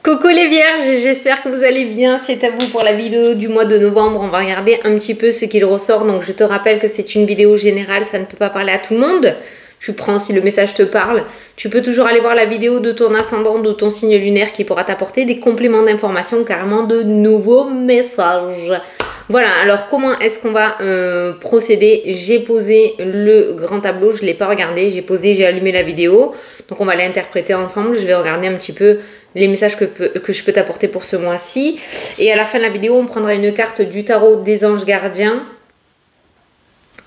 Coucou les vierges, j'espère que vous allez bien, c'est à vous pour la vidéo du mois de novembre. On va regarder un petit peu ce qu'il ressort, donc je te rappelle que c'est une vidéo générale, ça ne peut pas parler à tout le monde. Tu prends si le message te parle. Tu peux toujours aller voir la vidéo de ton ascendant, de ton signe lunaire qui pourra t'apporter des compléments d'information, carrément de nouveaux messages. Voilà, alors comment est-ce qu'on va procéder? J'ai posé le grand tableau, je ne l'ai pas regardé, j'ai allumé la vidéo. Donc on va l'interpréter ensemble, je vais regarder un petit peu les messages que je peux t'apporter pour ce mois-ci. Et à la fin de la vidéo, on prendra une carte du tarot des anges gardiens.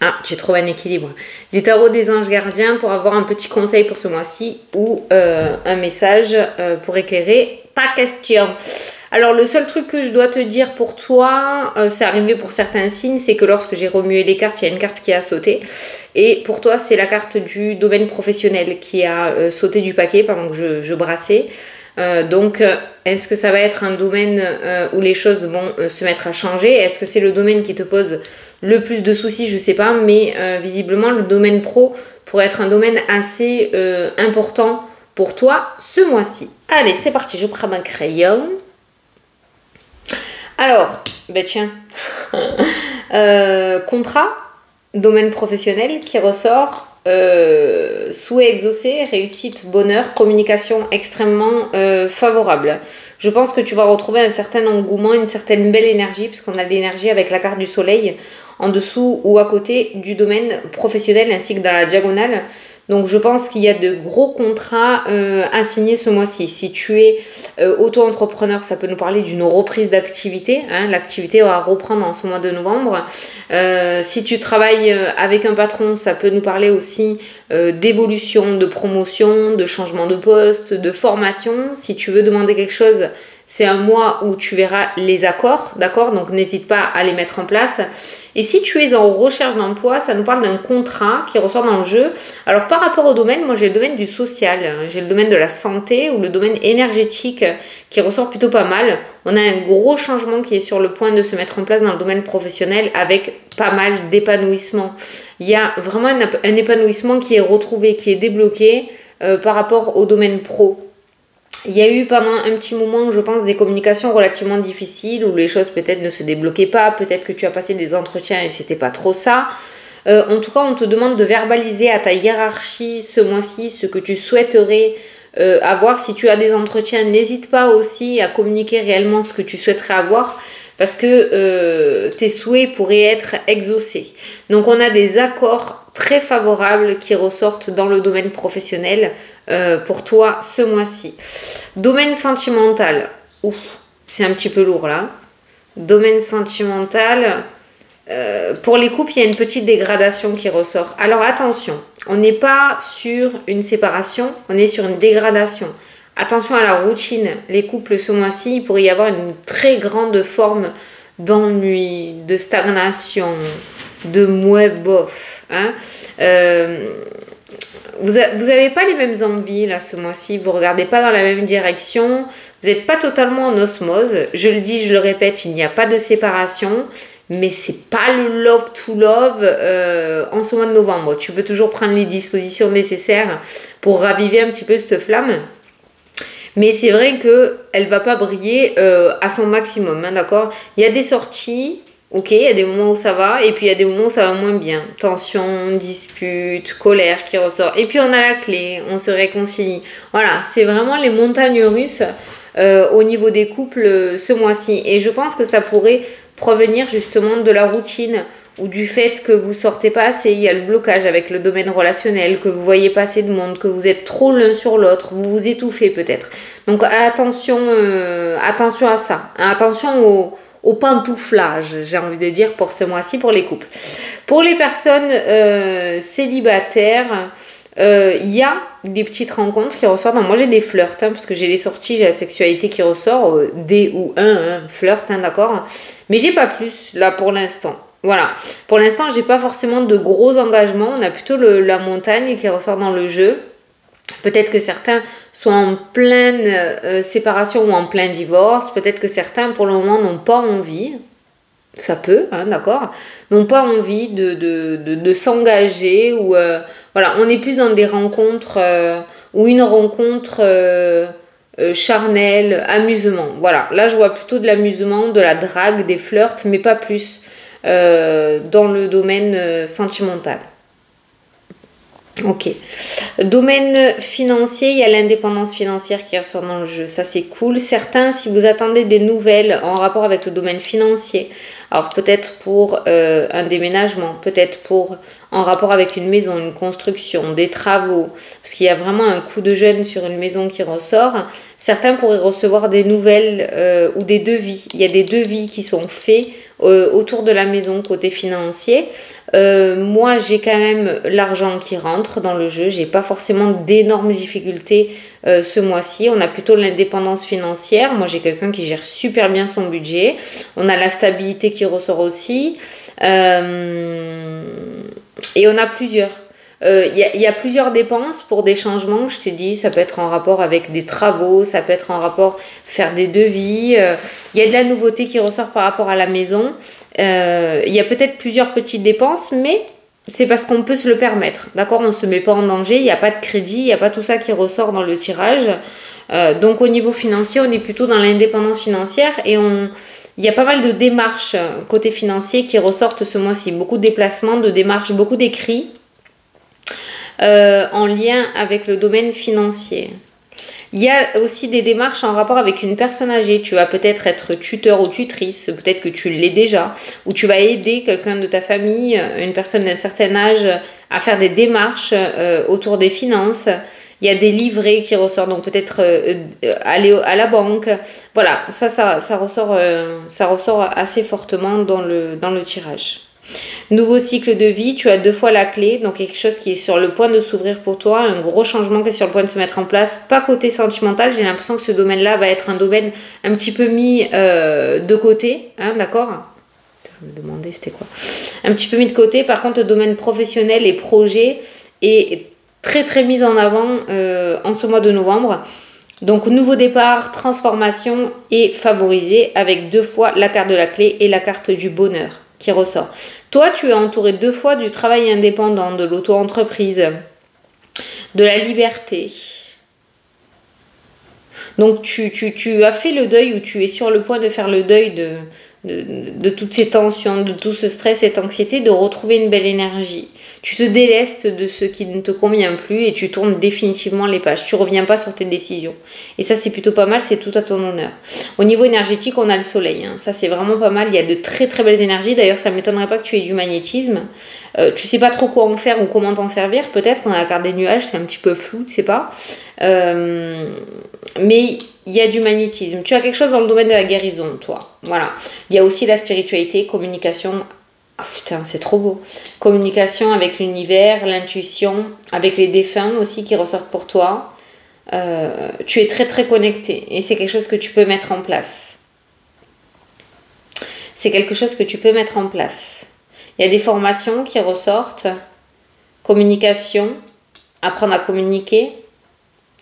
Ah, tu trouves un équilibre. Du tarot des anges gardiens pour avoir un petit conseil pour ce mois-ci ou un message pour éclairer ta question. Alors, le seul truc que je dois te dire pour toi, c'est arrivé pour certains signes, c'est que lorsque j'ai remué les cartes, il y a une carte qui a sauté. Et pour toi, c'est la carte du domaine professionnel qui a sauté du paquet pendant que je brassais. Donc, est-ce que ça va être un domaine où les choses vont se mettre à changer? Est-ce que c'est le domaine qui te pose le plus de soucis? Je sais pas, mais visiblement, le domaine pro pourrait être un domaine assez important pour toi ce mois-ci. Allez, c'est parti, je prends mon crayon. Alors, ben tiens, contrat, domaine professionnel qui ressort. Souhait exaucé, réussite, bonheur, communication extrêmement favorable. Je pense que tu vas retrouver un certain engouement, une certaine belle énergie, puisqu'on a de l'énergie avec la carte du soleil en dessous ou à côté du domaine professionnel ainsi que dans la diagonale. Donc je pense qu'il y a de gros contrats à signer ce mois-ci. Si tu es auto-entrepreneur, ça peut nous parler d'une reprise d'activité. Hein, l'activité va reprendre en ce mois de novembre. Si tu travailles avec un patron, ça peut nous parler aussi d'évolution, de promotion, de changement de poste, de formation. Si tu veux demander quelque chose, c'est un mois où tu verras les accords, d'accord? Donc n'hésite pas à les mettre en place. Et si tu es en recherche d'emploi, ça nous parle d'un contrat qui ressort dans le jeu. Alors par rapport au domaine, moi j'ai le domaine du social, j'ai le domaine de la santé ou le domaine énergétique qui ressort plutôt pas mal. On a un gros changement qui est sur le point de se mettre en place dans le domaine professionnel avec pas mal d'épanouissement. Il y a vraiment un épanouissement qui est retrouvé, qui est débloqué par rapport au domaine pro. Il y a eu pendant un petit moment, je pense, des communications relativement difficiles où les choses peut-être ne se débloquaient pas, peut-être que tu as passé des entretiens et c'était pas trop ça. En tout cas, on te demande de verbaliser à ta hiérarchie ce mois-ci ce que tu souhaiterais avoir. Si tu as des entretiens, n'hésite pas aussi à communiquer réellement ce que tu souhaiterais avoir parce que tes souhaits pourraient être exaucés. Donc, on a des accords très favorables qui ressortent dans le domaine professionnel pour toi ce mois-ci. Domaine sentimental, ouf, c'est un petit peu lourd là. Domaine sentimental, pour les couples, il y a une petite dégradation qui ressort. Alors attention, on n'est pas sur une séparation, on est sur une dégradation. Attention à la routine. Les couples ce mois-ci, il pourrait y avoir une très grande forme d'ennui, de stagnation, de mouais bof. Hein. Vous n'avez pas les mêmes envies là ce mois-ci, vous ne regardez pas dans la même direction, vous n'êtes pas totalement en osmose. Je le dis, je le répète, il n'y a pas de séparation, mais c'est pas le love to love en ce mois de novembre. Tu peux toujours prendre les dispositions nécessaires pour raviver un petit peu cette flamme. Mais c'est vrai qu'elle ne va pas briller à son maximum, hein, d'accord? Il y a des sorties. Ok, il y a des moments où ça va, et puis il y a des moments où ça va moins bien. Tension, dispute, colère qui ressort. Et puis on a la clé, on se réconcilie. Voilà, c'est vraiment les montagnes russes au niveau des couples ce mois-ci. Et je pense que ça pourrait provenir justement de la routine ou du fait que vous sortez pas assez. Il y a le blocage avec le domaine relationnel, que vous voyez pas assez de monde, que vous êtes trop l'un sur l'autre, vous vous étouffez peut-être. Donc attention à ça. Attention au pantouflage, j'ai envie de dire, pour ce mois-ci, pour les couples. Pour les personnes célibataires, il y a des petites rencontres qui ressortent. Moi, j'ai des flirts, hein, parce que j'ai les sorties, j'ai la sexualité qui ressort, D ou un flirt, hein, d'accord. Mais j'ai pas plus, là, pour l'instant. Voilà. Pour l'instant, j'ai pas forcément de gros engagements. On a plutôt la montagne qui ressort dans le jeu. Peut-être que certains sont en pleine séparation ou en plein divorce. Peut-être que certains, pour le moment, n'ont pas envie. Ça peut, hein, d'accord. N'ont pas envie de s'engager. Voilà, on est plus dans des rencontres ou une rencontre charnel, amusement. Voilà, là je vois plutôt de l'amusement, de la drague, des flirts, mais pas plus dans le domaine sentimental. Ok. Domaine financier, il y a l'indépendance financière qui ressort dans le jeu. Ça, c'est cool. Certains, si vous attendez des nouvelles en rapport avec le domaine financier, alors peut-être pour un déménagement, peut-être pour en rapport avec une maison, une construction, des travaux, parce qu'il y a vraiment un coup de jeune sur une maison qui ressort. Certains pourraient recevoir des nouvelles ou des devis. Il y a des devis qui sont faits autour de la maison côté financier. Moi, j'ai quand même l'argent qui rentre dans le jeu. J'ai pas forcément d'énormes difficultés ce mois-ci. On a plutôt l'indépendance financière. Moi, j'ai quelqu'un qui gère super bien son budget. On a la stabilité qui ressort aussi. Et on a plusieurs. Y a plusieurs dépenses pour des changements. Je t'ai dit, ça peut être en rapport avec des travaux, ça peut être en rapport faire des devis. Il y a de la nouveauté qui ressort par rapport à la maison. Il y a peut-être plusieurs petites dépenses, mais c'est parce qu'on peut se le permettre. D'accord, on ne se met pas en danger. Il n'y a pas de crédit, il n'y a pas tout ça qui ressort dans le tirage. Donc au niveau financier, on est plutôt dans l'indépendance financière et il y a pas mal de démarches côté financier qui ressortent ce mois-ci. Beaucoup de déplacements, de démarches, beaucoup d'écrits. En lien avec le domaine financier. Il y a aussi des démarches en rapport avec une personne âgée. Tu vas peut-être être tuteur ou tutrice, peut-être que tu l'es déjà, ou tu vas aider quelqu'un de ta famille, une personne d'un certain âge, à faire des démarches autour des finances. Il y a des livrets qui ressortent, donc peut-être aller à la banque. Voilà, ça ressort assez fortement dans le tirage. Nouveau cycle de vie, tu as 2 fois la clé, donc quelque chose qui est sur le point de s'ouvrir pour toi, un gros changement qui est sur le point de se mettre en place, pas côté sentimental, j'ai l'impression que ce domaine-là va être un domaine un petit peu mis de côté, hein, d'accord? Je me demandais c'était quoi. Un petit peu mis de côté, par contre le domaine professionnel et projet est très très mis en avant en ce mois de novembre. Donc nouveau départ, transformation et favorisé avec 2 fois la carte de la clé et la carte du bonheur qui ressort. Toi, tu es entouré 2 fois du travail indépendant, de l'auto-entreprise, de la liberté. Donc tu as fait le deuil ou tu es sur le point de faire le deuil de toutes ces tensions, de tout ce stress, cette anxiété, de retrouver une belle énergie. Tu te délestes de ce qui ne te convient plus et tu tournes définitivement les pages. Tu reviens pas sur tes décisions. Et ça, c'est plutôt pas mal, c'est tout à ton honneur. Au niveau énergétique, on a le soleil. Hein. Ça, c'est vraiment pas mal. Il y a de très très belles énergies. D'ailleurs, ça ne m'étonnerait pas que tu aies du magnétisme. Tu sais pas trop quoi en faire ou comment t'en servir. Peut-être, on a la carte des nuages, c'est un petit peu flou, tu sais pas. Mais il y a du magnétisme. Tu as quelque chose dans le domaine de la guérison, toi. Voilà. Il y a aussi la spiritualité, communication. Ah putain, c'est trop beau. Communication avec l'univers, l'intuition, avec les défunts aussi qui ressortent pour toi. Tu es très très connecté et c'est quelque chose que tu peux mettre en place. C'est quelque chose que tu peux mettre en place. Il y a des formations qui ressortent. Communication, apprendre à communiquer,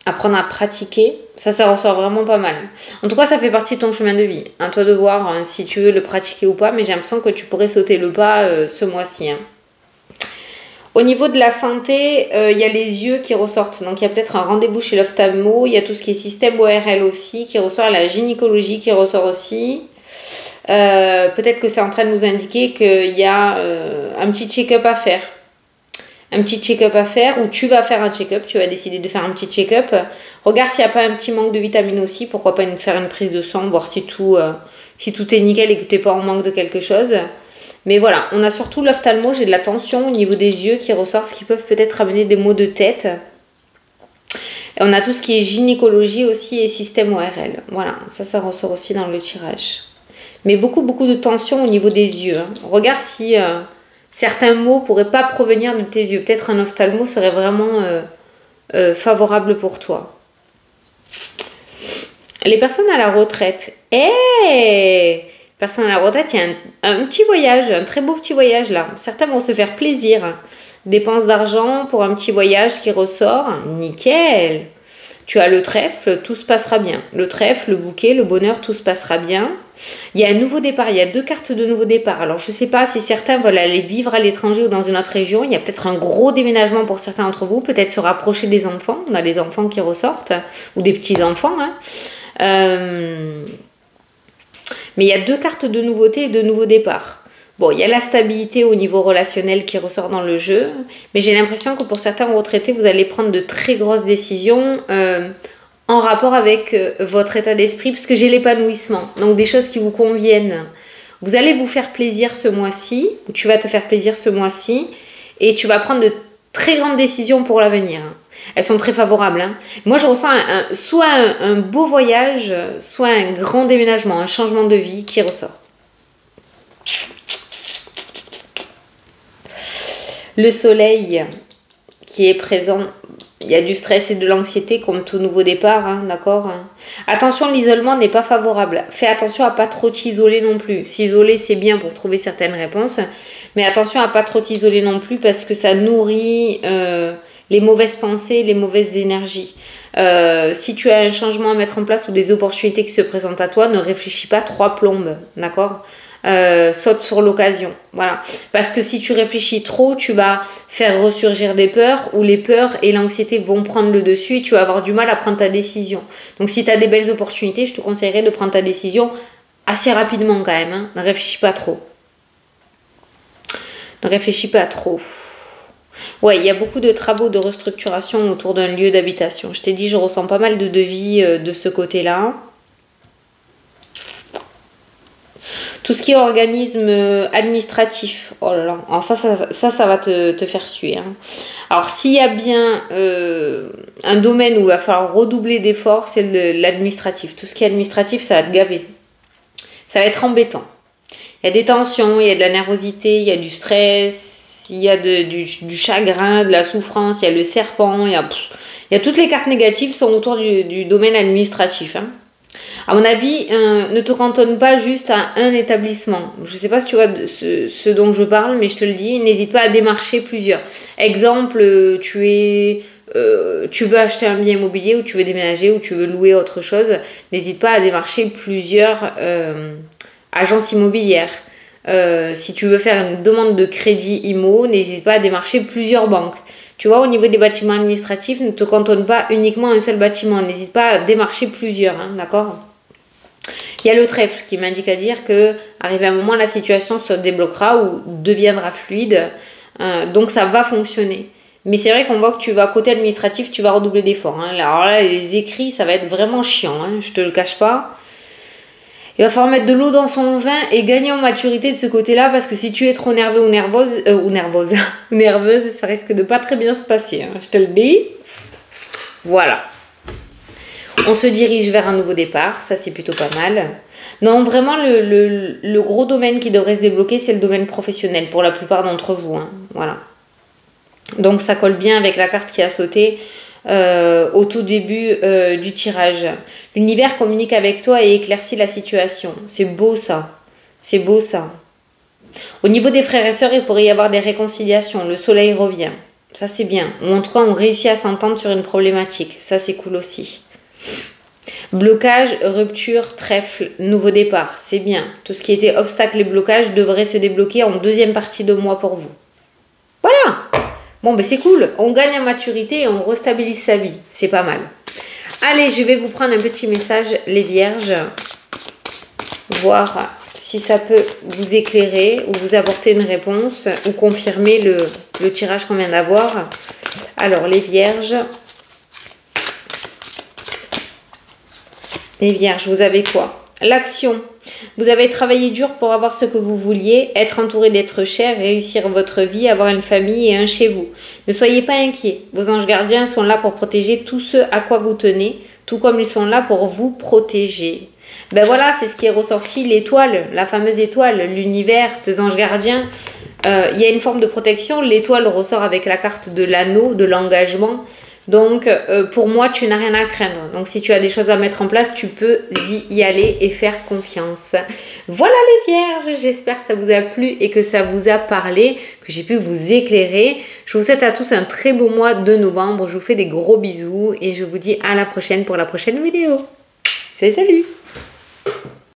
apprendre à pratiquer, ça ressort vraiment pas mal. En tout cas, ça fait partie de ton chemin de vie. À toi de voir si tu veux le pratiquer ou pas, mais j'ai l'impression que tu pourrais sauter le pas ce mois-ci. Hein. Au niveau de la santé, il y a les yeux qui ressortent. Donc, il y a peut-être un rendez-vous chez l'ophtalmo. Il y a tout ce qui est système ORL aussi qui ressort. La gynécologie qui ressort aussi. Peut-être que c'est en train de nous indiquer qu'il y a un petit check-up à faire. Un petit check-up à faire ou tu vas faire un check-up, tu vas décider de faire un petit check-up. Regarde s'il n'y a pas un petit manque de vitamines aussi, pourquoi pas faire une prise de sang, voir si tout est nickel et que tu n'es pas en manque de quelque chose. Mais voilà, on a surtout l'ophtalmo, j'ai de la tension au niveau des yeux qui ressortent, ce qui peuvent peut-être amener des maux de tête. Et on a tout ce qui est gynécologie aussi et système ORL. Voilà, ça ressort aussi dans le tirage. Mais beaucoup de tension au niveau des yeux. Hein. Regarde si... certains mots ne pourraient pas provenir de tes yeux. Peut-être un ophtalmo serait vraiment favorable pour toi. Les personnes à la retraite. Personnes à la retraite, il y a un petit voyage, un très beau petit voyage là. Certains vont se faire plaisir. Dépenses d'argent pour un petit voyage qui ressort. Nickel. Tu as le trèfle, tout se passera bien. Le trèfle, le bouquet, le bonheur, tout se passera bien. Il y a un nouveau départ, il y a 2 cartes de nouveau départ. Alors je ne sais pas si certains veulent aller vivre à l'étranger ou dans une autre région. Il y a peut-être un gros déménagement pour certains d'entre vous. Peut-être se rapprocher des enfants. On a les enfants qui ressortent. Ou des petits-enfants. Hein. Mais il y a 2 cartes de nouveauté et de nouveau départ. Bon, il y a la stabilité au niveau relationnel qui ressort dans le jeu, mais j'ai l'impression que pour certains retraités, vous allez prendre de très grosses décisions en rapport avec votre état d'esprit, parce que j'ai l'épanouissement, donc des choses qui vous conviennent. Vous allez vous faire plaisir ce mois-ci, tu vas te faire plaisir ce mois-ci, et tu vas prendre de très grandes décisions pour l'avenir. Elles sont très favorables. Hein. Moi, je ressens soit un beau voyage, soit un grand déménagement, un changement de vie qui ressort. Le soleil qui est présent, il y a du stress et de l'anxiété comme tout nouveau départ, hein, d'accord. Attention, l'isolement n'est pas favorable. Fais attention à pas trop t'isoler non plus. S'isoler, c'est bien pour trouver certaines réponses, mais attention à pas trop t'isoler non plus parce que ça nourrit les mauvaises pensées, les mauvaises énergies. Si tu as un changement à mettre en place ou des opportunités qui se présentent à toi, ne réfléchis pas 3 plombes, d'accord. Saute sur l'occasion, voilà, parce que si tu réfléchis trop, tu vas faire ressurgir des peurs ou les peurs et l'anxiété vont prendre le dessus et tu vas avoir du mal à prendre ta décision. Donc si tu as des belles opportunités, je te conseillerais de prendre ta décision assez rapidement quand même, hein. Ne réfléchis pas trop. Ne réfléchis pas trop. Ouais, il y a beaucoup de travaux de restructuration autour d'un lieu d'habitation. Je t'ai dit, je ressens pas mal de devis de ce côté-là. Tout ce qui est organisme administratif, oh là là, alors ça va te faire suer. Hein. Alors s'il y a bien un domaine où il va falloir redoubler d'efforts, c'est l'administratif. Tout ce qui est administratif, ça va te gaver. Ça va être embêtant. Il y a des tensions, il y a de la nervosité, il y a du stress, il y a du chagrin, de la souffrance, il y a le serpent, il y a toutes les cartes négatives sont autour du domaine administratif. Hein. À mon avis, ne te cantonne pas juste à un établissement. Je ne sais pas si tu vois ce dont je parle, mais je te le dis, n'hésite pas à démarcher plusieurs. Exemple, tu veux acheter un bien immobilier ou tu veux déménager ou tu veux louer autre chose, n'hésite pas à démarcher plusieurs agences immobilières. Si tu veux faire une demande de crédit IMO, n'hésite pas à démarcher plusieurs banques. Tu vois, au niveau des bâtiments administratifs, ne te cantonne pas uniquement à un seul bâtiment. N'hésite pas à démarcher plusieurs, hein, d'accord ? Il y a le trèfle qui m'indique à dire que, arrivé à un moment, la situation se débloquera ou deviendra fluide. Donc, ça va fonctionner. Mais c'est vrai qu'on voit que tu vas, côté administratif, tu vas redoubler d'efforts. Hein. Alors là, les écrits, ça va être vraiment chiant. Hein, je te le cache pas. Il va falloir mettre de l'eau dans son vin et gagner en maturité de ce côté-là parce que si tu es trop nerveux ou nerveuse, ça risque de pas très bien se passer. Hein, je te le dis. Voilà. On se dirige vers un nouveau départ. Ça, c'est plutôt pas mal. Non, vraiment, le gros domaine qui devrait se débloquer, c'est le domaine professionnel pour la plupart d'entre vous. Hein, voilà. Donc, ça colle bien avec la carte qui a sauté. Au tout début du tirage. L'univers communique avec toi et éclaircit la situation. C'est beau ça. C'est beau ça. Au niveau des frères et sœurs, il pourrait y avoir des réconciliations. Le soleil revient. Ça c'est bien. Ou en tout cas, on réussit à s'entendre sur une problématique. Ça c'est cool aussi. Blocage, rupture, trèfle, nouveau départ. C'est bien. Tout ce qui était obstacle et blocage devrait se débloquer en deuxième partie de mois pour vous. Voilà. Bon, ben c'est cool, on gagne en maturité et on restabilise sa vie. C'est pas mal. Allez, je vais vous prendre un petit message, les vierges. Voir si ça peut vous éclairer ou vous apporter une réponse ou confirmer le tirage qu'on vient d'avoir. Alors, les vierges. Les vierges, vous avez quoi? L'action. Vous avez travaillé dur pour avoir ce que vous vouliez, être entouré d'êtres chers, réussir votre vie, avoir une famille et un chez vous. Ne soyez pas inquiets. Vos anges gardiens sont là pour protéger tout ce à quoi vous tenez, tout comme ils sont là pour vous protéger. Ben voilà, c'est ce qui est ressorti, l'étoile, la fameuse étoile, l'univers, tes anges gardiens. Il y a une forme de protection. L'étoile ressort avec la carte de l'anneau, de l'engagement. Donc, pour moi, tu n'as rien à craindre. Donc, si tu as des choses à mettre en place, tu peux y aller et faire confiance. Voilà les vierges, j'espère que ça vous a plu et que ça vous a parlé, que j'ai pu vous éclairer. Je vous souhaite à tous un très beau mois de novembre. Je vous fais des gros bisous et je vous dis à la prochaine pour la prochaine vidéo. Salut, salut!